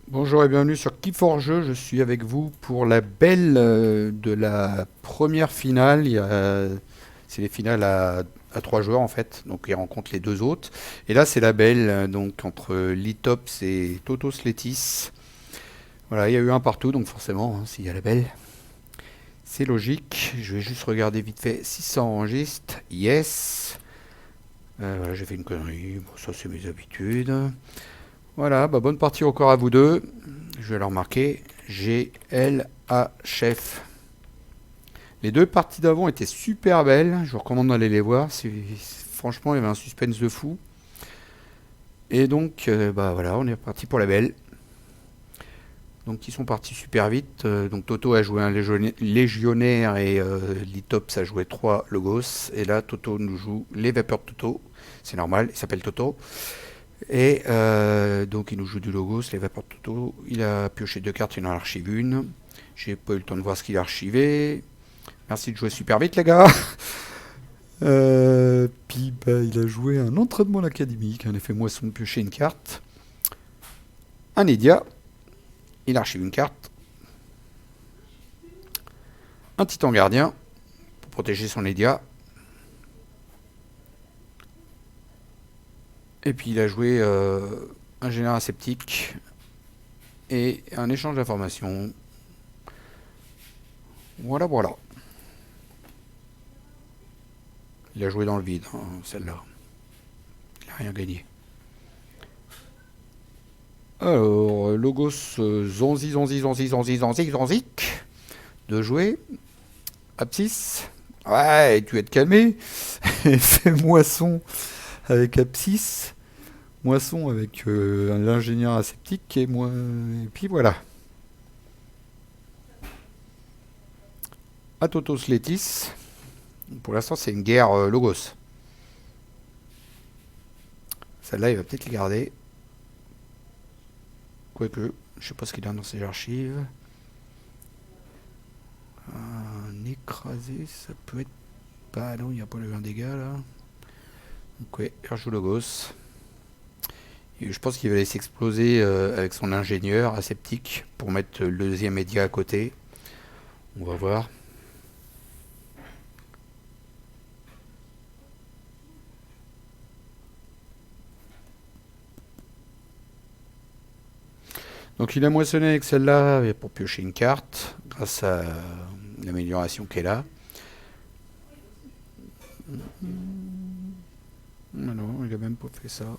Bonjour et bienvenue sur Key4Jeux. Je suis avec vous pour la belle de la première finale. C'est les finales à 3 joueurs en fait, donc ils rencontrent les deux autres. Et là, c'est la belle donc entre Litops et Totos Letis. Voilà, il y a eu un partout, donc forcément, hein, s'il y a la belle, c'est logique. Je vais juste regarder vite fait si ça enregistre. Yes. Voilà, j'ai fait une connerie. Bon, ça, c'est mes habitudes. Voilà, bah, bonne partie encore à vous deux. Je vais leur marquer GLA chef. Les deux parties d'avant étaient super belles. Je vous recommande d'aller les voir. Franchement, il y avait un suspense de fou. Et donc, bah voilà, on est parti pour la belle. Donc, ils sont partis super vite. Donc, Toto a joué un légionnaire et Litops a joué 3 Logos. Et là, Toto nous joue les Vapeurs de Toto. C'est normal, il s'appelle Toto. Et donc il nous joue du Logos, les Vapeurs de Toto. Il a pioché 2 cartes, il en archive une. J'ai pas eu le temps de voir ce qu'il a archivé. Merci de jouer super vite les gars. Puis bah, il a joué un entraînement académique, un effet moisson de piocher une carte. Un Edia, il archive une carte. Un Titan gardien, pour protéger son Edia. Et puis il a joué un général sceptique et un échange d'informations. Voilà, voilà. Il a joué dans le vide, hein, celle-là. Il n'a rien gagné. Alors, Logos Zonzi, Zonzi, Zonzi, Zonzi, Zonzi, Zonzik. De jouer. Abscisse. Ouais, tu vas te calmer. Fais moisson avec Abscisse. Moisson avec l'ingénieur aseptique. Et puis voilà. Atotos Letis. Pour l'instant, c'est une guerre Logos. Celle-là, il va peut-être les garder. Quoique, je sais pas ce qu'il a dans ses archives. Un écrasé, ça peut être pas. Non, il n'y a pas le 1 dégâts là. Donc, ouais, il rejoue Logos. Et je pense qu'il va laisser exploser avec son ingénieur aseptique pour mettre le deuxième média à côté. On va voir. Donc il a moissonné avec celle-là pour piocher une carte grâce à l'amélioration qu'elle a. Non, non, il a même pas fait ça.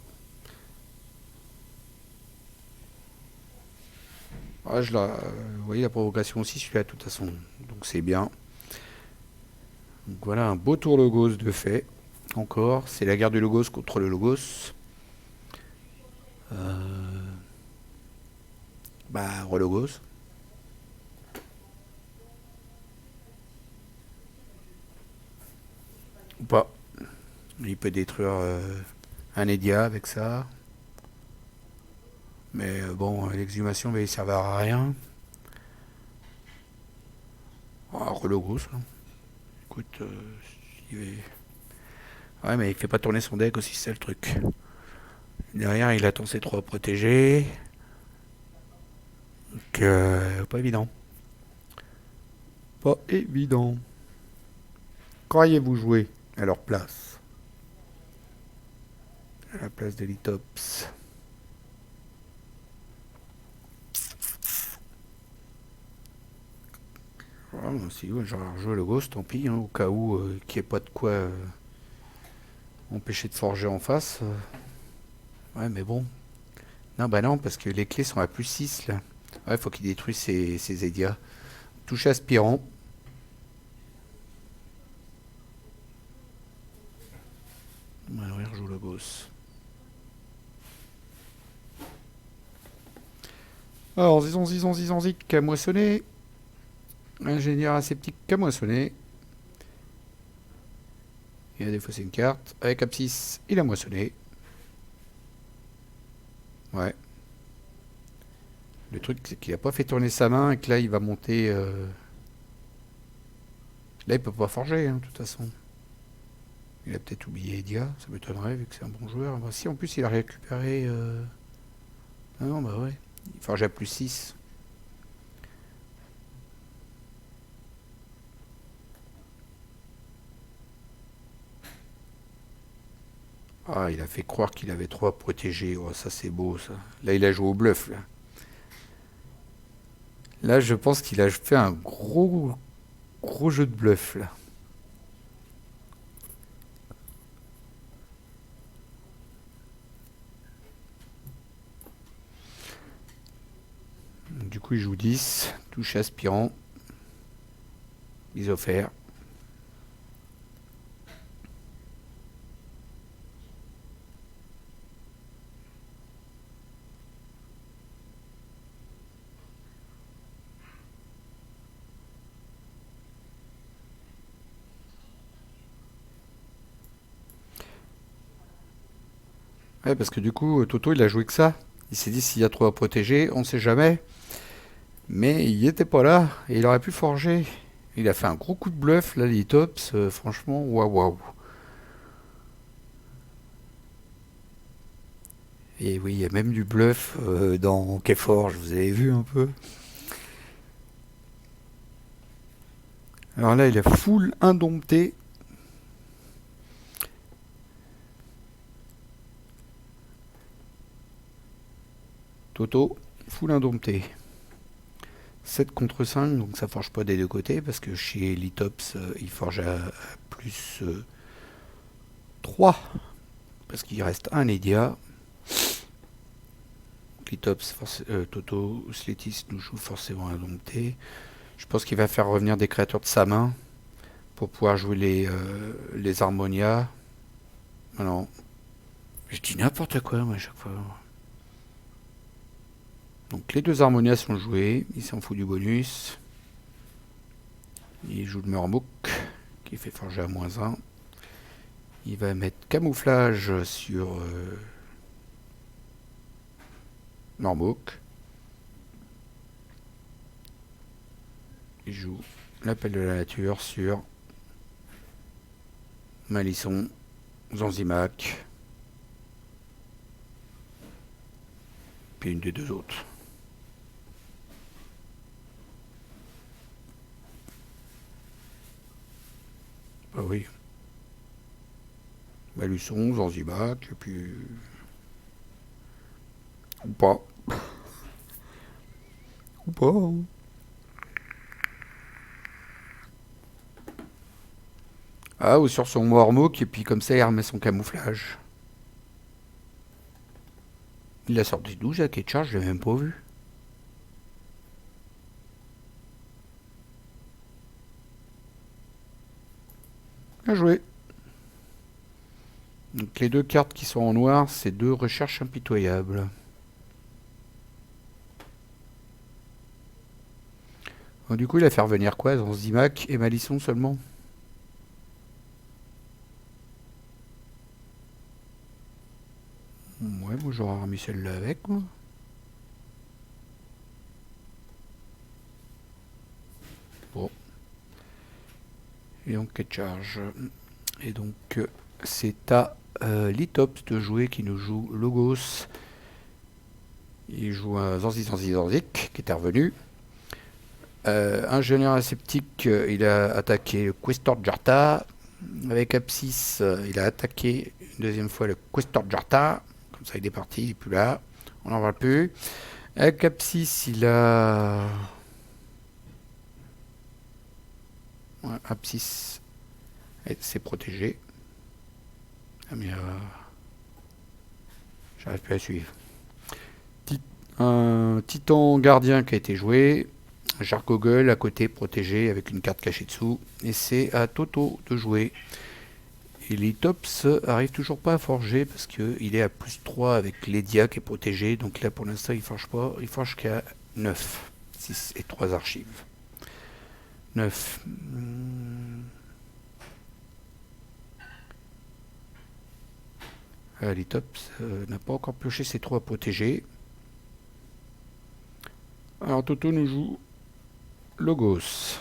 Ah, vous voyez la provocation aussi, celui-là de toute façon. Donc c'est bien. Donc voilà un beau tour Logos de fait. Encore, c'est la guerre du Logos contre le Logos. Bah, relogos. Ou pas. Il peut détruire un Edia avec ça. Mais bon, l'exhumation va y servir à rien. Ah, relogos. Hein. Écoute, ouais, mais il fait pas tourner son deck aussi, c'est le truc. Derrière, il attend ses 3 protégés. Donc, pas évident. Pas évident. Qu'auriez-vous joué à leur place? À la place de Litops. Ah, si, ouais, j'aurais rejoué le Ghost, tant pis, hein, au cas où qu'il n'y ait pas de quoi empêcher de forger en face. Ouais, mais bon. Non, bah non, parce que les clés sont à plus 6 là. Ouais, faut qu'il détruise ses Edias. Touche aspirant. Alors, il rejoue le boss. Alors, zizon, qui a moissonné. Ingénieur aseptique qui a moissonné. Il a défaussé une carte. Avec Abscisse, il a moissonné. Ouais. Le truc, c'est qu'il a pas fait tourner sa main et que là, il va monter. Là, il peut pas forger, hein, de toute façon. Il a peut-être oublié Edia, ça m'étonnerait vu que c'est un bon joueur. Bah, si, en plus, il a récupéré. Ah non, bah ouais. Il forge à plus 6. Ah, il a fait croire qu'il avait 3 protégés. Oh, ça c'est beau ça. Là, il a joué au bluff. Là, je pense qu'il a fait un gros jeu de bluff là. Du coup, il joue 10. Touche aspirant. Mise offert. Ouais, parce que du coup, Toto, il a joué que ça. Il s'est dit s'il y a 3 à protéger, on ne sait jamais. Mais il était pas là et il aurait pu forger. Il a fait un gros coup de bluff, là, les tops. Franchement, waouh, waouh. Et oui, il y a même du bluff dans Keforge, vous avez vu un peu. Alors là, il a full indompté. Toto, full indompté. 7 contre 5, donc ça forge pas des deux côtés, parce que chez Litops, il forge à plus 3, parce qu'il reste un Edia. Litops, Toto, Sletis nous joue forcément indompté. Je pense qu'il va faire revenir des créatures de sa main pour pouvoir jouer les Harmonia. Ah non, je dis n'importe quoi, moi, à chaque fois. Donc les deux Harmonia sont joués, il s'en fout du bonus. Il joue le Murmouk, qui fait forger à -1. Il va mettre camouflage sur Murmouk. Il joue l'appel de la nature sur Malisson, Zanzimak, puis une des deux autres. Bah oui. Malisson, Zanzimak, et puis... Ou pas. Ou pas, hein. Ah, ou sur son Mormok, et puis comme ça, il remet son camouflage. Il a sorti 12 à Ketchar, je l'ai même pas vu. Bien joué. Donc les deux cartes qui sont en noir, c'est deux recherches impitoyables. Bon, du coup, il a fait revenir quoi? Zanzimak et Malisson seulement? Ouais, moi j'aurais remis celle-là avec, moi. Bon. Et donc, quelle charge? Et donc, c'est à Litops de jouer qui nous joue Logos. Il joue un Zanzik qui était revenu. Ingénieur aseptique, il a attaqué le Questor Jarta. Avec Apsis, il a attaqué une deuxième fois le Questor Jarta. Comme ça, il est parti, il n'est plus là. On n'en parle plus. Avec Apsis, il a... Ouais, Apsis s'est protégé. Ah, mais j'arrive plus à suivre. Un Titan gardien qui a été joué. Jargoggle à côté protégé avec une carte cachée dessous. Et c'est à Toto de jouer. Et Litops arrive toujours pas à forger parce qu'il est à plus 3 avec Ledia qui est protégé. Donc là pour l'instant il forge pas. Il forge qu'à 9. 6 et 3 archives. 9. Litops n'a pas encore pioché ses 3 protégés. Alors Toto nous joue Logos.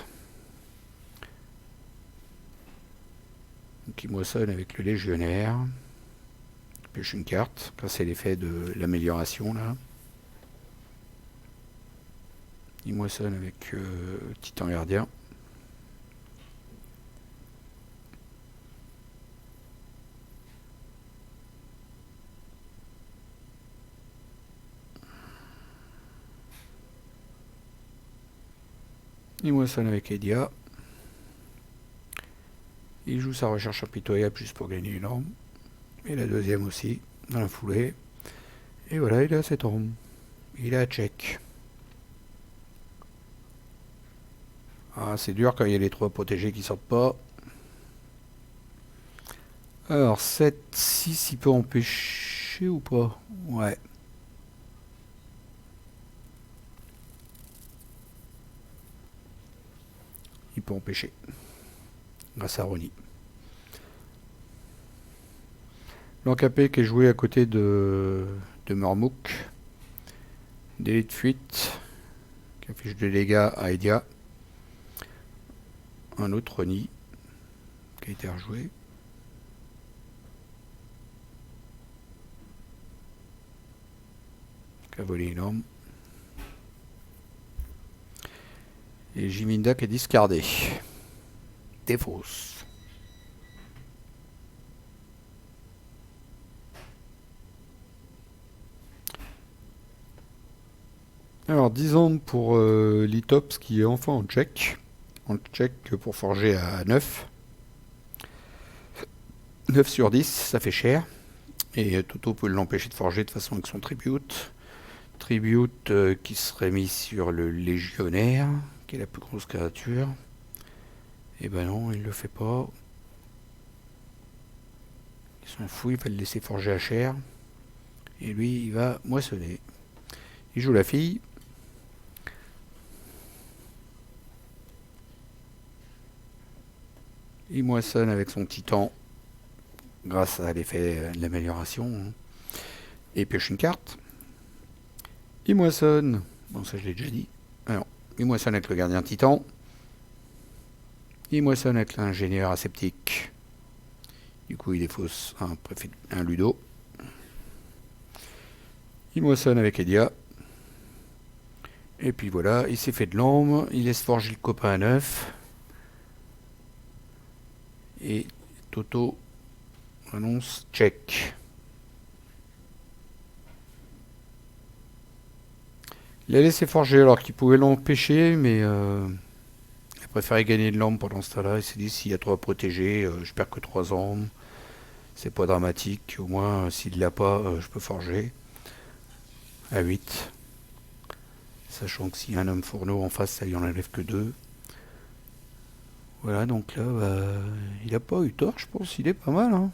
Qui moissonne avec le légionnaire. Pioche une carte. Ça c'est l'effet de l'amélioration là. Il moissonne avec Titan Gardien. Il moissonne avec Edia. Il joue sa recherche impitoyable juste pour gagner une arme. Et la deuxième aussi, dans la foulée. Et voilà, il a 7 armes. Il a check. Ah, c'est dur quand il y a les 3 protégés qui sortent pas. Alors, 7, 6, il peut empêcher ou pas? Ouais. Il peut empêcher. Grâce à Ronnie. L'encapé qui est joué à côté de Mormouk. Délit de fuite. Qui affiche des dégâts à Edia. Un autre Ronnie. Qui a été rejoué. Qui a volé une arme. Et Jiminda qui est discardé. Défausse. Alors 10 ans pour Litops qui est enfin en check. En check pour forger à 9. 9 sur 10, ça fait cher. Et Toto peut l'empêcher de forger de façon avec son tribute. Tribute qui serait mis sur le légionnaire, qui est la plus grosse créature. Et ben non, il le fait pas. Il s'en fout, il va le laisser forger à chair. Et lui, il va moissonner. Il joue la fille. Il moissonne avec son titan, grâce à l'effet de l'amélioration. Et pioche une carte. Il moissonne. Bon, ça je l'ai déjà dit. Alors, il moissonne avec le gardien titan. Il moissonne avec l'ingénieur aseptique. Du coup, il défausse un Ludo. Il moissonne avec Edia. Et puis voilà, il s'est fait de l'ombre. Il laisse forger le copain à 9. Et Toto annonce check. Il a laissé forger alors qu'il pouvait l'empêcher, mais il a préféré gagner de l'âme pendant ce temps-là. Il s'est dit, s'il y a 3 protégés, je perds que 3 âmes. C'est pas dramatique. Au moins, s'il l'a pas, je peux forger. À 8. Sachant que s'il y a un homme fourneau en face, ça lui en enlève que 2. Voilà, donc là, il a pas eu tort, je pense. Il est pas mal. Hein.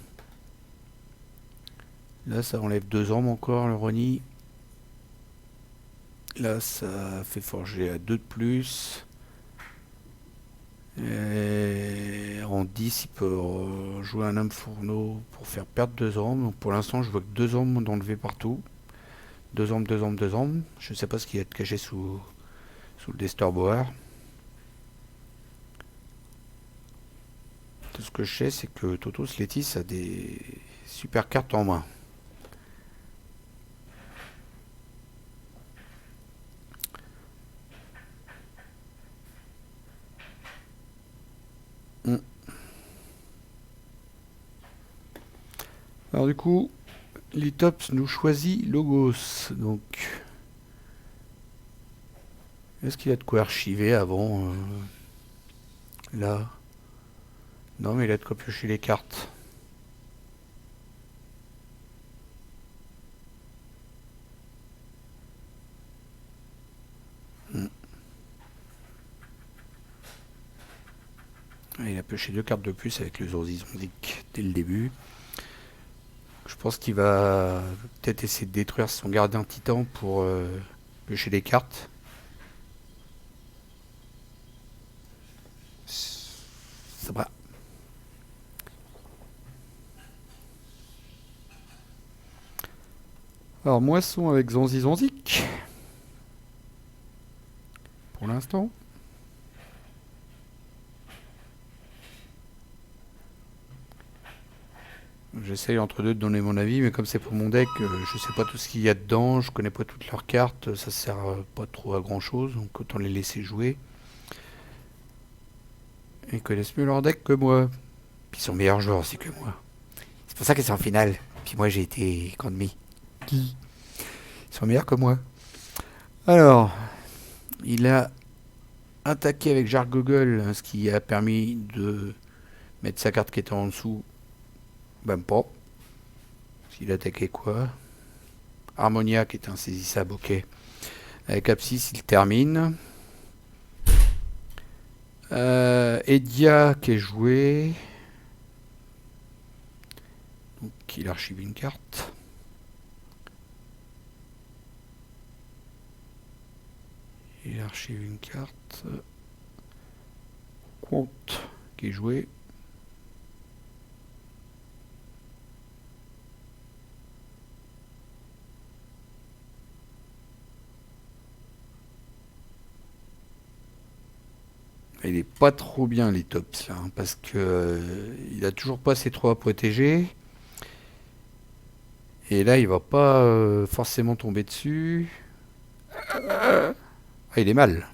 Là, ça enlève 2 âmes encore, le Ronnie. Là, ça fait forger à 2 de plus. Et en 10, il peut jouer un homme fourneau pour faire perdre 2 âmes. Donc pour l'instant, je vois que 2 âmes d'enlever partout. 2 âmes, 2 âmes, 2 âmes. Je sais pas ce qui va être caché sous le Destorboer. Tout ce que je sais, c'est que Toto Sletis a des super cartes en main. Alors du coup, Litops nous choisit Logos. Donc, est-ce qu'il y a de quoi archiver avant là? Non, mais il a de quoi piocher les cartes. Il a pioché 2 cartes de plus avec le Zorzizondik dès le début. Je pense qu'il va peut-être essayer de détruire son gardien titan pour piocher des cartes. Ça va. Alors, moisson avec Zonzizonzik. Pour l'instant. J'essaye entre deux de donner mon avis, mais comme c'est pour mon deck, je sais pas tout ce qu'il y a dedans, je connais pas toutes leurs cartes, ça sert pas trop à grand chose, donc autant les laisser jouer. Ils connaissent mieux leur deck que moi. Puis ils sont meilleurs joueurs aussi que moi. C'est pour ça qu'ils sont en finale. Puis moi j'ai été camp demi. Qui Ils sont meilleurs que moi. Alors, il a attaqué avec Jark Gogol, ce qui a permis de mettre sa carte qui était en dessous. Même pas. Il a attaqué quoi? Harmonia qui est insaisissable, ok. Avec Apsis, il termine. Edia qui est joué. Donc il archive une carte. Il archive une carte. Compte qui est joué. Il est pas trop bien les tops là, hein, parce que il a toujours pas ses 3 protégés. Et là il va pas forcément tomber dessus. Ah, il est mal.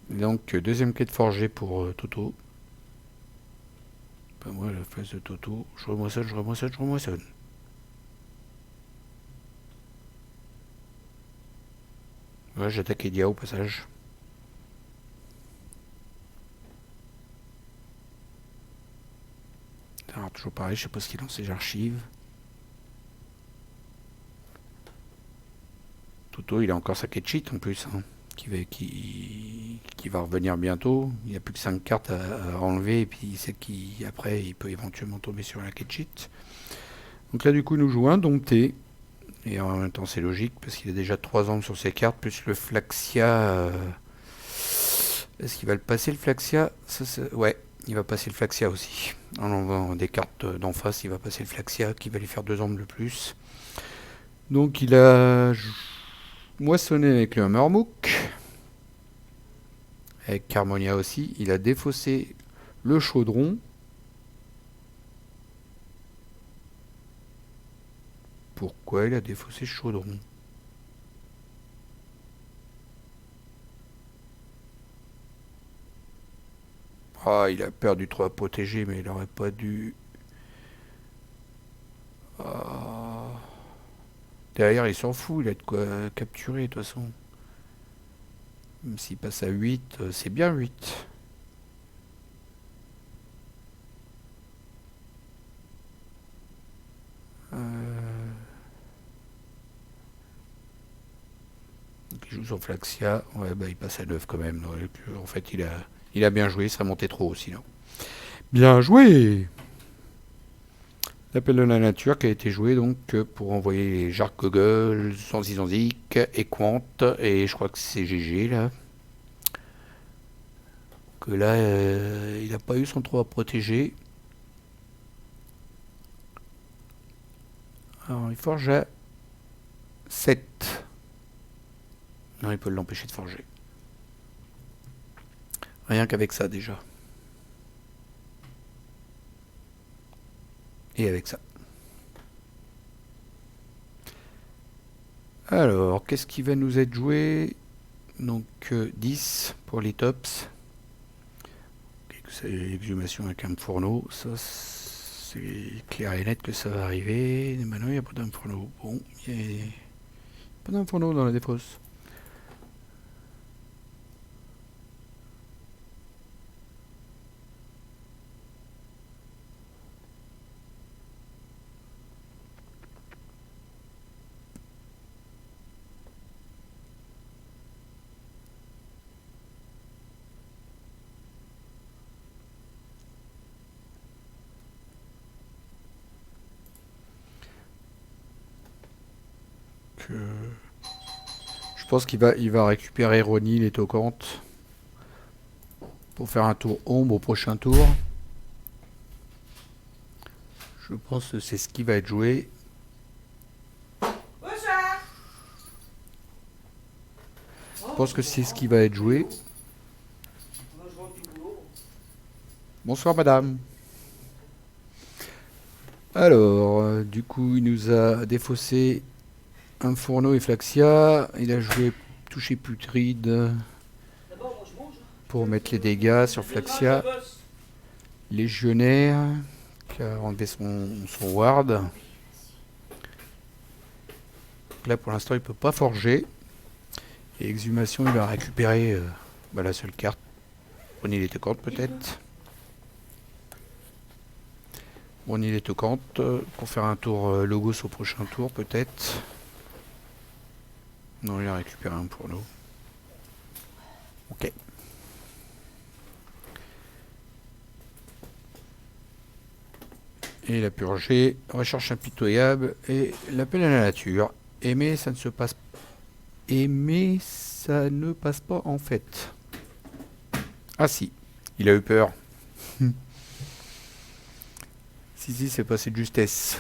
Donc deuxième clé de forger pour Toto. Pas moi la phase de Toto. Je remoissonne, je remoissonne, je remoissonne. Ouais, j'attaque Edia au passage. Alors toujours pareil, je sais pas ce qu'il lance ses archives. Toto il a encore sa quête cheat en plus. Hein, qui va revenir bientôt. Il n'y a plus que 5 cartes à enlever et puis il sait qu'après il peut éventuellement tomber sur la quête cheat. Donc là du coup il nous joue un dompté. Et en même temps c'est logique parce qu'il a déjà 3 angles sur ses cartes, plus le Flaxia. Est-ce qu'il va le passer le Flaxia? Ouais, il va passer le Flaxia aussi. En enlevant des cartes d'en face, il va passer le Flaxia qui va lui faire 2 angles de plus. Donc il a moissonné avec le Hammermook. Avec Carmonia aussi. Il a défaussé le Chaudron. Pourquoi il a défaussé le Chaudron? Ah, il a perdu 3 protégés, mais il aurait pas dû... Ah. Derrière, il s'en fout, il a de quoi capturer, de toute façon. Même s'il passe à 8, c'est bien 8. Donc il joue son Flaxia. Ouais, bah il passe à 9 quand même. Donc, en fait, il a bien joué, il serait monté trop haut sinon. Bien joué! L'appel de la nature qui a été joué donc pour envoyer les Jark Gogol, Zanzizik et Quant. Et je crois que c'est GG là. Que là, il n'a pas eu son 3 à protéger. Alors il forge à 7. Non, il peut l'empêcher de forger. Rien qu'avec ça déjà. Et avec ça. Alors, qu'est-ce qui va nous être joué? Donc 10 pour les tops. C'est l'exhumation avec un fourneau. Ça, c'est clair et net que ça va arriver. Maintenant, il n'y a pas d'un fourneau. Bon, il n'y a pas d'un fourneau dans la défausse. Je pense qu'il va récupérer Ronnie, les tocantes, pour faire un tour ombre au prochain tour. Je pense que c'est ce qui va être joué. pense que c'est ce qui va être joué. Bonsoir madame. Alors, du coup, il nous a défaussé un fourneau et Flaxia. Il a joué toucher putride pour mettre les dégâts sur Flaxia. Légionnaire qui a enlevé son ward. Là, pour l'instant, il peut pas forger. Et exhumation, il va récupérer la seule carte. Prenez les toquantes peut-être. Prenez les toquantes pour faire un tour Logos au prochain tour peut-être. Non, il a récupéré un pour nous. Ok. Et il a purgé, recherche impitoyable et l'appel à la nature. Aimer, ça ne se passe pas. Aimer, ça ne passe pas en fait. Ah si, il a eu peur. Si, c'est passé de justesse.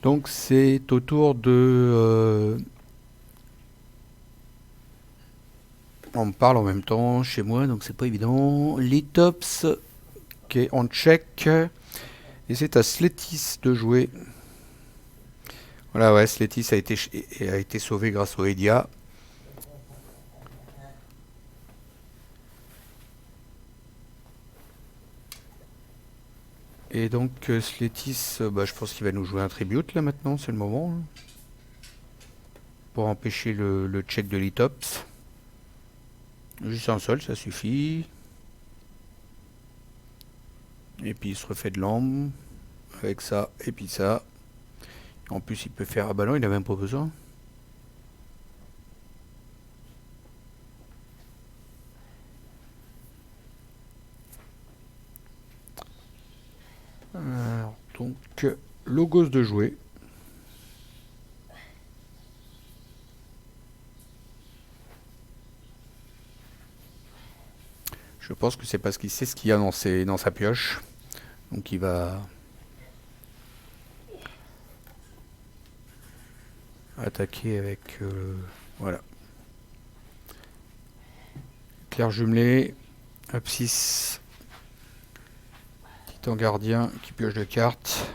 Donc c'est au tour de... on me parle en même temps chez moi, donc c'est pas évident. Litops qui est en check. Et c'est à Sletis de jouer. Voilà, ouais, Sletis a été sauvé grâce au Edia. Et donc Sletis, je pense qu'il va nous jouer un tribute là maintenant, c'est le moment. Hein, pour empêcher le check de Litops. Juste un seul, ça suffit. Et puis il se refait de l'âme. Avec ça, et puis ça. En plus il peut faire... Ah bah non, il n'a même pas besoin. Alors, donc, Logos de jouer. Je pense que c'est parce qu'il sait ce qu'il y a dans sa pioche. Donc il va attaquer avec... voilà. Clair jumelé. Abscisse. Titan gardien qui pioche de cartes.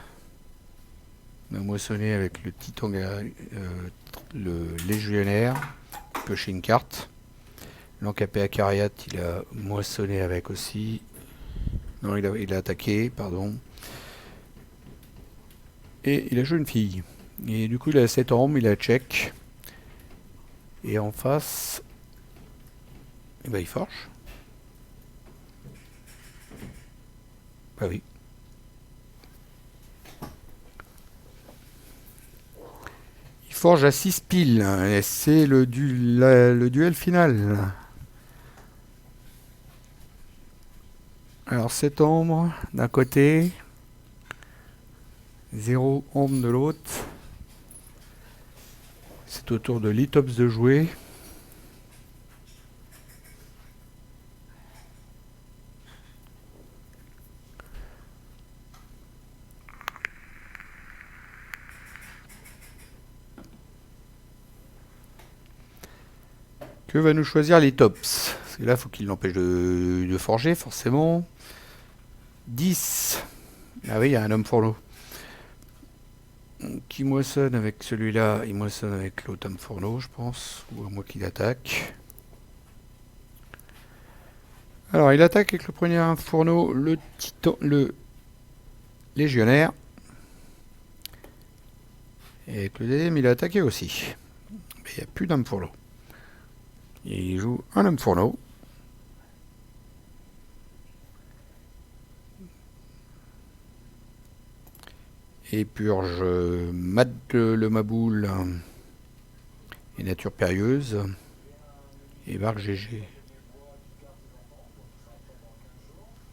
On a moissonné avec le titan le légionnaire. Piocher une carte. L'encapé Acariat, il a moissonné avec aussi. Non, il a attaqué, pardon. Et il a joué une fille. Et du coup, il a 7 armes, il a check. Et en face, il forge. Bah oui. Il forge à 6 piles. Et c'est le duel final. Alors 7 ombres d'un côté. 0 ombre de l'autre. C'est au tour de Litops de jouer. Que va nous choisir Litops? Parce que là, il faut qu'il l'empêche de forger, forcément. 10. Ah oui, il y a un homme fourneau. Qui moissonne avec celui-là, il moissonne avec l'autre homme fourneau, je pense. Ou à moins qu'il attaque. Alors, il attaque avec le premier fourneau, le légionnaire. Et avec le deuxième, il a attaqué aussi. Mais il n'y a plus d'homme fourneau. Et il joue un homme fourneau. Et purge le Maboule et Nature Périlleuse. Et marque GG.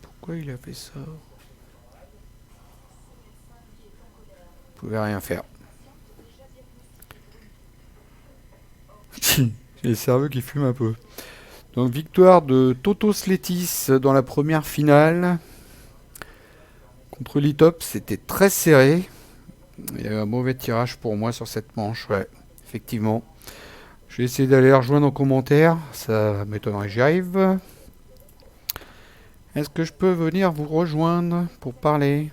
Pourquoi il a fait ça? Vous pouvez rien faire. J'ai le cerveau qui fume un peu. Donc victoire de Toto Sletis dans la première finale. Contre Litop, c'était très serré. Il y a eu un mauvais tirage pour moi sur cette manche, ouais, effectivement. Je vais essayer d'aller rejoindre en commentaire, ça m'étonnerait que j'y arrive. Est-ce que je peux venir vous rejoindre pour parler?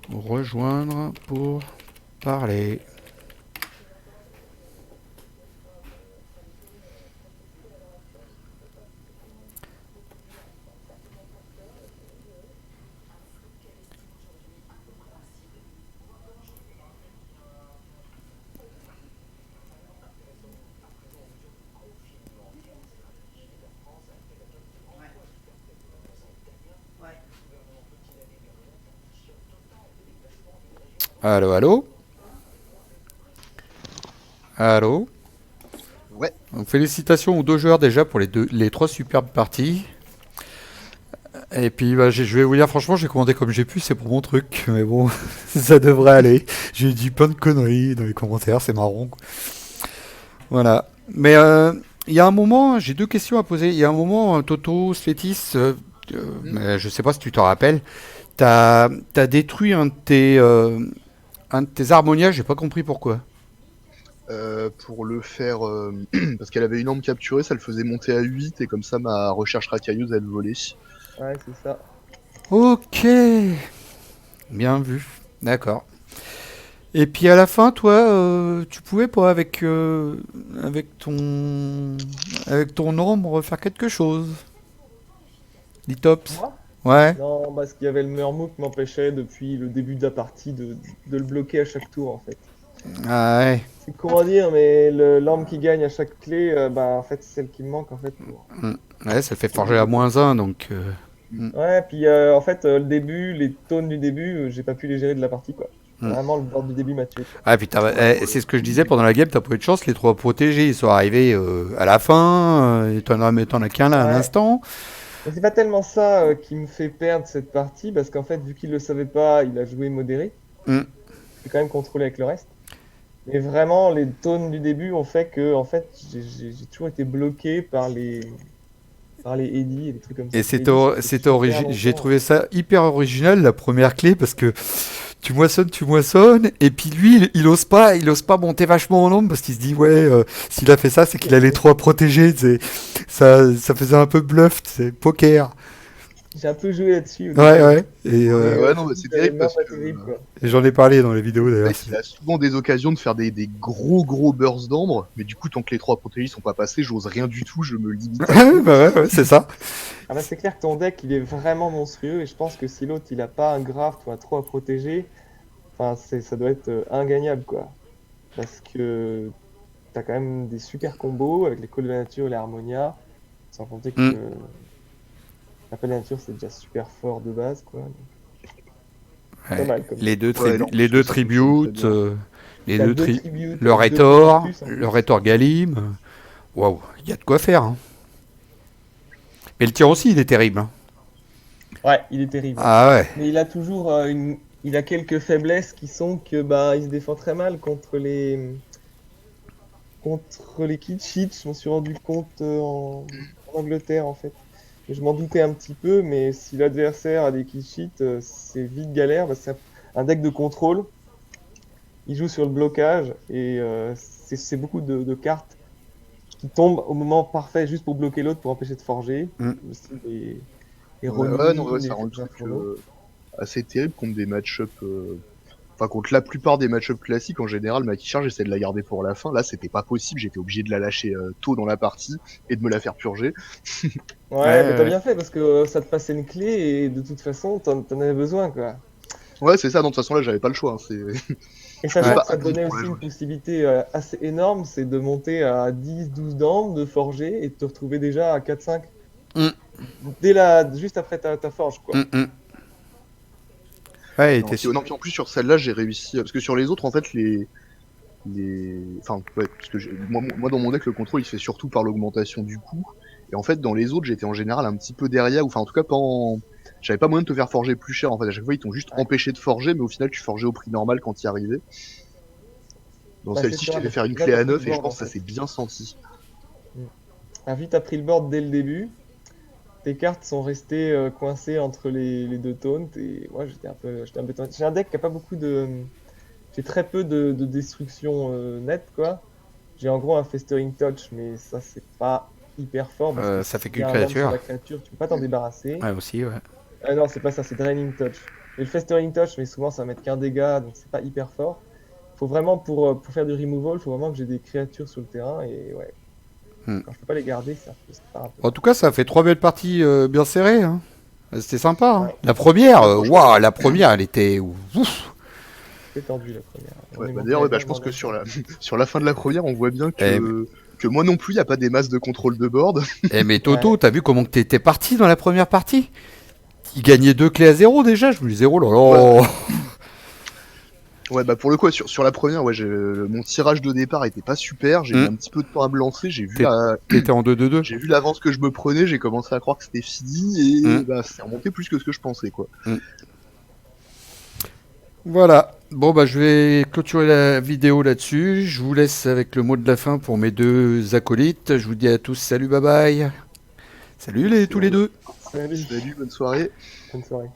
Rejoindre pour parler. Allô, allô? Allô? Ouais. Donc, félicitations aux deux joueurs déjà pour les trois superbes parties. Et puis bah, je vais vous dire franchement, j'ai commandé comme j'ai pu, c'est pour mon truc. Mais bon, ça devrait aller. J'ai dit plein de conneries dans les commentaires, c'est marrant, quoi. Voilà. Mais il y a un moment, j'ai deux questions à poser. Il y a un moment, Toto, Svetis, mais je sais pas si tu t'en rappelles, t'as détruit un de tes harmonias, j'ai pas compris pourquoi. Pour le faire, parce qu'elle avait une arme capturée, ça le faisait monter à 8 et comme ça ma recherche racailleuse elle volait. Ouais, c'est ça. Ok, bien vu. D'accord. Et puis à la fin, toi, tu pouvais pas avec ton ombre faire quelque chose. Litops. Moi? Ouais. Non, parce qu'il y avait le Murmou qui m'empêchait depuis le début de la partie de le bloquer à chaque tour en fait. Ah ouais. C'est comment dire, mais l'arme qui gagne à chaque clé, bah en fait c'est celle qui me manque en fait pour Ouais, ça fait forger à éviter. -1, donc. Ouais, puis en fait le début, les tones du début, j'ai pas pu les gérer de la partie quoi. Vraiment le board du début m'a tué quoi. Ah, puis Ouais, pour c'est le ce que je coup, disais pendant la game, t'as pas eu de chance, les trois protégés, ils sont arrivés à la fin, et t'en as qu'un là à Ouais, l'instant. mais c'est pas tellement ça qui me fait perdre cette partie, parce qu'en fait vu qu'il le savait pas, il a joué modéré. Hum. J'ai quand même contrôlé avec le reste. Mais vraiment, les tones du début ont fait que, en fait, j'ai toujours été bloqué par les eddies et des trucs comme ça. Et Les eddies, ça fait super j'ai longtemps. trouvé ça hyper original, la première clé, parce que tu moissonnes, et puis lui, il ose pas monter vachement en nombre, parce qu'il se dit, ouais, s'il a fait ça, c'est qu'il a les trois protégés, ça faisait un peu bluff, c'est poker. J'ai un peu joué là-dessus au Ouais, début. ouais. Et, Mais ouais, non, surtout c'est que j'avais terrible une main parce pas que terrible, quoi. et j'en ai parlé dans les vidéos le d'ailleurs. mec il a souvent des occasions de faire des gros bursts d'ambre, mais du coup tant que les trois protégés sont pas passés, j'ose rien du tout, je me limite à Ouais, tout. bah ouais, c'est ça. Ah bah, c'est clair que ton deck, il est vraiment monstrueux, et je pense que si l'autre, il a pas un graft ou un 3 à protéger, enfin, ça doit être ingagnable, quoi. Parce que t'as quand même des super combos avec les Calls de la Nature et les Harmonia, sans compter Mm. que l'appel de la nature, c'est déjà super fort de base, quoi. Pas Ouais. mal comme deck. Ouais, non, Les parce que deux ça fonctionne très tributes, bien. les T'as deux deux tri tributes avec deux plus en Le plus. Rhétor Galim. Waouh, il y a de quoi faire, hein. Mais le tir aussi, il est terrible, hein. Ouais, il est terrible, ouais. Ah ouais. Mais il a toujours il a quelques faiblesses qui sont que bah il se défend très mal contre les kit sheets. Je m'en suis rendu compte en Angleterre en fait. Et je m'en doutais un petit peu, mais si l'adversaire a des kit sheets, c'est vite galère. Bah, c'est un deck de contrôle. Il joue sur le blocage et c'est beaucoup de cartes qui tombent au moment parfait juste pour bloquer l'autre pour empêcher de forger. Mm. Aussi les Ouais, non, ouais, Ronin, ça les rend le Feux truc Infernaux. assez terrible contre des match-up. Enfin, contre la plupart des match-up classiques, en général, ma qui charge, j'essaie de la garder pour la fin. Là, c'était pas possible, j'étais obligé de la lâcher tôt dans la partie et de me la faire purger. Ouais, Ouais, mais t'as ouais. bien fait parce que ça te passait une clé et de toute façon, t'en avais besoin, quoi. Ouais, c'est ça, non, de toute façon, là, j'avais pas le choix. Hein, Et je pouvais sachant Ouais. que pas ça te attendre donnait pour la aussi une jouer. possibilité assez énorme, c'est de monter à 10, 12 d'âme, de forger et de te retrouver déjà à 4, 5 Mm, juste après ta forge, quoi. mm, mm. Ouais, Non, puis en plus, sur celle-là, j'ai réussi. Parce que sur les autres, en fait, Enfin, ouais, parce que moi, dans mon deck, le contrôle, il se fait surtout par l'augmentation du coût. Et en fait, dans les autres, j'étais en général un petit peu derrière, ou enfin, en tout cas, pas en... J'avais pas moyen de te faire forger plus cher, en fait. À chaque fois, ils t'ont juste empêché de forger, mais au final, tu forgeais au prix normal quand y arrivais. Dans Bah, c'est celle-ci, je ça, t'ai fait mais faire une là, clé t'as à pris le 9 et je board, en pense que ça fait. s'est bien senti. Ah, vu t'as pris le board dès le début, tes cartes sont restées coincées entre les deux taunts, et moi, j'étais un peu tenté. J'ai un deck qui a pas beaucoup de... J'ai très peu de destruction nette, quoi. J'ai en gros un Festering Touch, mais ça, c'est pas hyper fort, parce que Ça fait s'il y qu'une a un land sur créature. la créature, tu peux pas t'en débarrasser. Ouais, aussi, ouais. Ah non, c'est pas ça, c'est Draining Touch. J'ai le Festering Touch, mais souvent ça va mettre qu'un dégât, donc c'est pas hyper fort. Faut vraiment, pour faire du removal, faut vraiment que j'ai des créatures sur le terrain, et ouais, Hmm. quand je peux pas les garder, ça part un peu. En tout cas, ça a fait 3 belles parties bien serrées, hein. C'était sympa, hein. Ouais, La première, Ouais, franchement, waouh, la première, elle était ouf. c'était tendu la première. On ouais, est bah monté d'ailleurs, à ouais, bah, bien je pense que dans sur le- la, sur la fin de la première, on voit bien Eh, que moi non plus, il n'y a pas des masses de contrôle de board. mais Ouais, Toto, t'as vu comment que t'étais parti dans la première partie? Il gagnait 2 clés à 0 déjà, je me disais, oh là Ouais, là. ouais, bah pour le coup, ouais, sur la première, ouais, mon tirage de départ était pas super. J'ai mis Hmm. un petit peu de temps à me lancer. T'é- T'étais en 2-2-2. J'ai vu l'avance que je me prenais. J'ai commencé à croire que c'était fini Hmm. et bah c'est remonté plus que ce que je pensais, quoi. Hmm. Voilà. Bon, bah, je vais clôturer la vidéo là-dessus. Je vous laisse avec le mot de la fin pour mes deux acolytes. Je vous dis à tous salut, bye bye. Salut tous les Excellent. deux. salut, Salut, bonne soirée. bonne soirée.